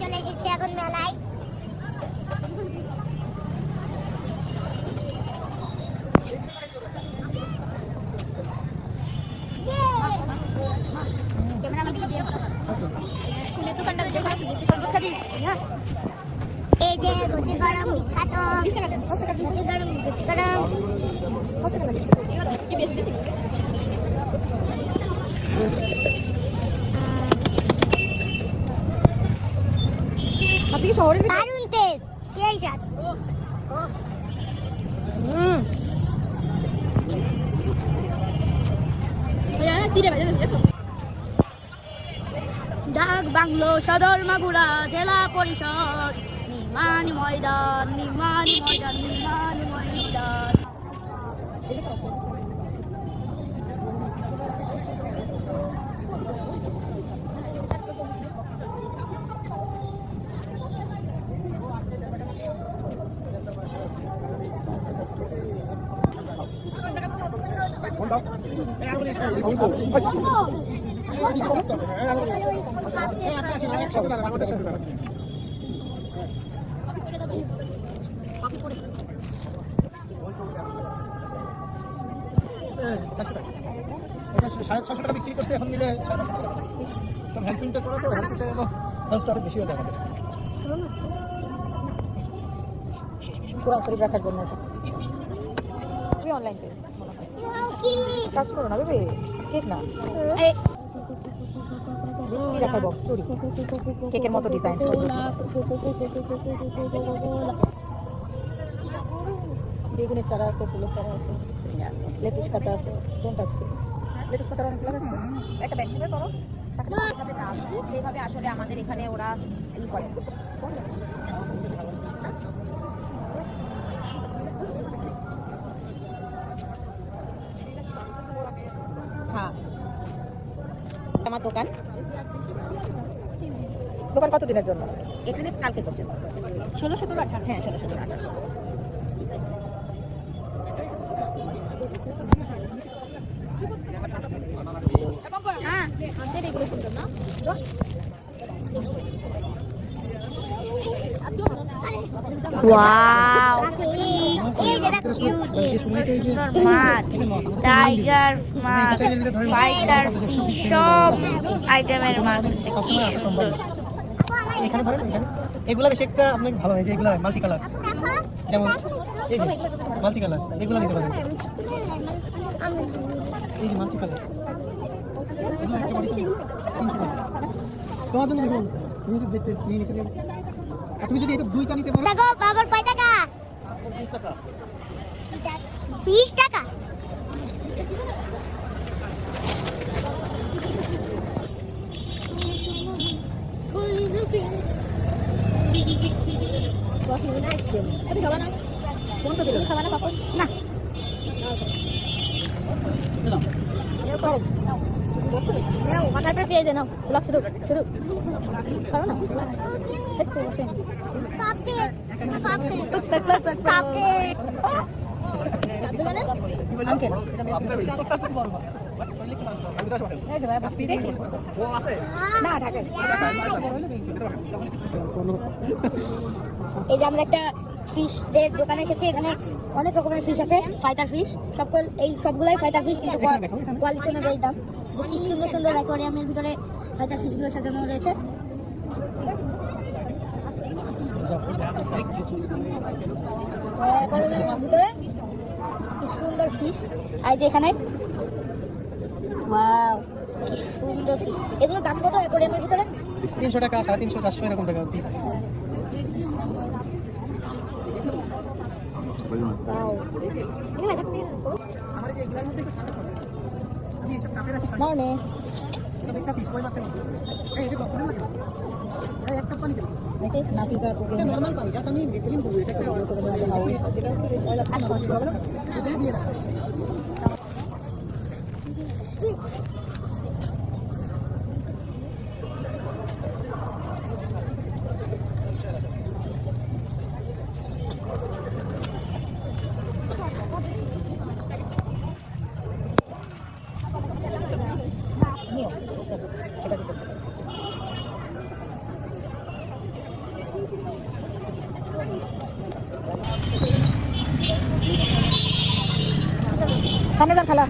চলে এসেছি এখন মেলায়। এই যে গরম দারুণ টেস্ট, সেই স্বাদ। ডাক বাংলো সদর মাগুরা জেলা পরিষদ নির্মাণী ময়দান নির্মাণী ময়দান নির্মাণী ময়দান। $650 বিক্রি করছে, এখন নিলে $550 সব হ্যান্ড প্রিন্টে করা, তো হ্যান্ড প্রিন্টে গেলো খরচটা অনেক বেশি হয়ে যাবে। কোরআন শরীফ রাখার জন্য অনলাইন পেজ কাজ করো না বেবি, কেক না রাখার বক্স চুরি কেকের মতো ডিজাইন, বেগুনের চারা আছে, ফুলের চারা আছে, লেটুস পাতা আছে। কোনটা আজকে লেটুস পাতার অনেক লাভ আছে। একটা ব্যাগ থেকে করো সেইভাবে আসলে আমাদের এখানে ওরা ই করে। হ্যাঁ আমার দোকান কত দিনের জন্য? এখানে কালকে পর্যন্ত 16, 17, 18। হ্যাঁ 16, 17, 18। Wow, মাছ, টাইগার মাছ, ফাইটার ফিশ, সব আইটেমের মাছ আছে। কি সুন্দর! এখানে ধরেন, এখানে এগুলা বেশি একটা আপনার ভালো হয়েছে, এগুলা মাল্টি কালার, যেমন এই যে মাল্টি কালার, এগুলা নিতে পারেন। এই যে মাল্টি কালার, এগুলা একটা বাড়ি 300 টাকা তোমার জন্য। দেখুন তুমি যদি দেখতে নিয়ে নিতে পারো, আর তুমি যদি এটা দুইটা নিতে পারো। দেখো বাবার কয় টাকা? 20 টাকা। 20 টাকা। পেয়ে নাও শুধু শুধু করো না। এই যে আমরা একটা ফিশের দোকানে এসেছি, এখানে অনেক রকমের ফিশ আছে, ফাইটার ফিশ, এই সবগুলাই ফাইটার ফিশ, কিন্তু কোয়ালিটি অনুযায়ী দাম। যে কি সুন্দর সুন্দর অ্যাকোয়ারিয়ামের ভিতরে ফাইটার ফিশগুলো সাজানো রয়েছে। ভিতরে কি সুন্দর ফিশ, আর যে এখানে ওয়াও কি সুন্দর ফিশ। এগুলো দাম কত অ্যাকোয়ারিয়ামের ভিতরে? 300 টাকা, 350, 400 এরকম টাকা পিস। নাও নে দেখে নাতি যা করতে নরমাল পানি জাস্ট আমি ফিলিং করব এটা একটা অর্ডার করে দেওয়া যেটা হচ্ছে অয়েল আছে না হবে না এটা দিয়ে দাও নিও সেটা দিতে সামনে যান খালা